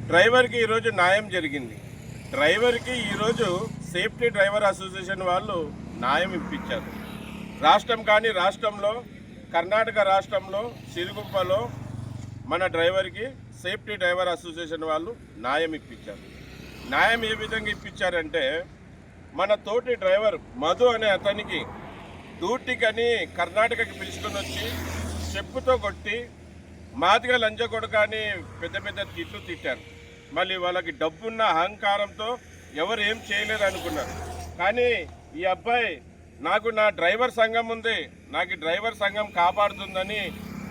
డ్రైవర్కి ఈరోజు న్యాయం జరిగింది. డ్రైవర్కి ఈరోజు సేఫ్టీ డ్రైవర్ అసోసియేషన్ వాళ్ళు న్యాయం ఇప్పించారు. రాష్ట్రంలో కర్ణాటక రాష్ట్రంలో సిరుగుంపలో మన డ్రైవర్కి సేఫ్టీ డ్రైవర్ అసోసియేషన్ వాళ్ళు న్యాయం ఇప్పించారు. న్యాయం ఏ విధంగా ఇప్పించారంటే, మన తోటి డ్రైవర్ మధు అనే అతనికి డ్యూటీకని కర్ణాటకకి పిలుచుకొని వచ్చి చెప్పుతో కొట్టి మాదిగా లంచగొడక అని పెద్ద పెద్ద తిట్లు తిట్టారు. మళ్ళీ వాళ్ళకి డబ్బున్న అహంకారంతో ఎవరు ఏం చేయలేరు అనుకున్నారు. కానీ ఈ అబ్బాయి నాకు నా డ్రైవర్ సంఘం ఉంది, నాకు డ్రైవర్ సంఘం కాపాడుతుందని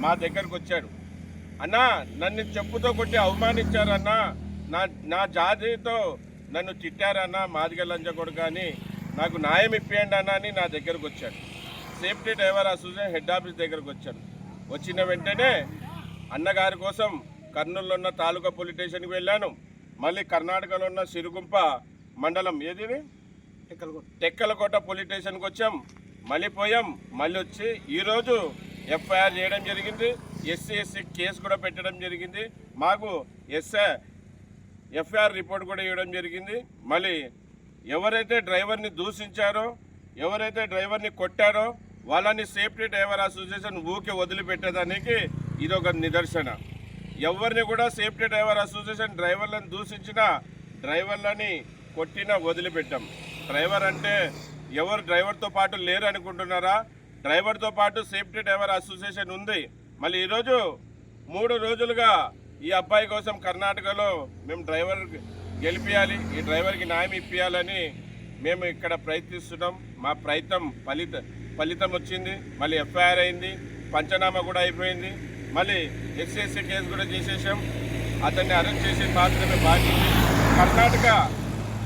మా దగ్గరకు వచ్చాడు. అన్నా, నన్ను చెప్పుతో కొట్టి అవమానించారన్నా, నా జాతితో నన్ను తిట్టారన్నా మాదిగ లంచగొడక అని, నాకు న్యాయం ఇప్పియండి అన్నా అని నా దగ్గరకు వచ్చాడు. Safety driver association head office దగ్గరకు వచ్చాను. వచ్చిన వెంటనే అన్నగారి కోసం కర్నూలులో ఉన్న తాలూకా పోలీస్ స్టేషన్కి వెళ్ళాను. మళ్ళీ కర్ణాటకలో ఉన్న సిరుగుంప మండలం ఏది టెక్కలకోట పోలీస్ స్టేషన్కి వచ్చాం. మళ్ళీ పోయాం. మళ్ళీ వచ్చి ఈరోజు ఎఫ్ఐఆర్ చేయడం జరిగింది. ఎస్సీ కేసు కూడా పెట్టడం జరిగింది. మాకు ఎఫ్ఐఆర్ రిపోర్ట్ కూడా ఇవ్వడం జరిగింది. మళ్ళీ ఎవరైతే డ్రైవర్ని దూషించారో, ఎవరైతే డ్రైవర్ని కొట్టారో వాళ్ళని సేఫ్టీ డ్రైవర్ అసోసియేషన్ ఊకే వదిలిపెట్టేదానికి ఇది ఒక నిదర్శన. ఎవరిని కూడా సేఫ్టీ డ్రైవర్ అసోసియేషన్ డ్రైవర్లను దూషించిన, డ్రైవర్లని కొట్టినా వదిలిపెట్టాం. డ్రైవర్ అంటే ఎవరు డ్రైవర్తో పాటు లేరు అనుకుంటున్నారా? డ్రైవర్తో పాటు సేఫ్టీ డ్రైవర్ అసోసియేషన్ ఉంది. మళ్ళీ ఈరోజు 3 రోజులుగా ఈ అబ్బాయి కోసం కర్ణాటకలో మేము డ్రైవర్ గెలిపించాలి, ఈ డ్రైవర్కి న్యాయం ఇప్పించాలని మేము ఇక్కడ ప్రయత్నిస్తున్నాం. మా ప్రయత్నం ఫలితం వచ్చింది. మళ్ళీ ఎఫ్ఐఆర్ అయింది, పంచనామా కూడా అయిపోయింది. మళ్ళీ ఎస్సీ కేసు కూడా చేసేసాం. అతన్ని అరెస్ట్ చేసి మాత్రమే బాకీ.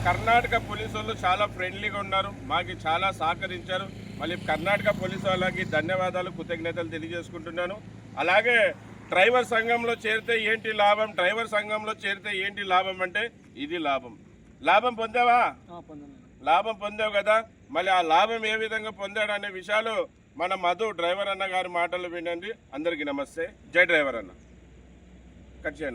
కర్ణాటక పోలీసు వాళ్ళు చాలా ఫ్రెండ్లీగా ఉన్నారు, మాకు చాలా సహకరించారు. మళ్ళీ కర్ణాటక పోలీసు వాళ్ళకి ధన్యవాదాలు, కృతజ్ఞతలు తెలియజేసుకుంటున్నాను. అలాగే డ్రైవర్ సంఘంలో చేరితే ఏంటి లాభం, డ్రైవర్ సంఘంలో చేరితే ఏంటి లాభం అంటే ఇది లాభం పొందావా? లాభం పొందావు కదా. మళ్ళీ ఆ లాభం ఏ విధంగా పొందాడు అనే విషయాలు మన మధు డ్రైవర్ అన్న గారి మాటలు వినండి. అందరికీ నమస్తే. జై డ్రైవర్ అన్న. కట్ చేయను.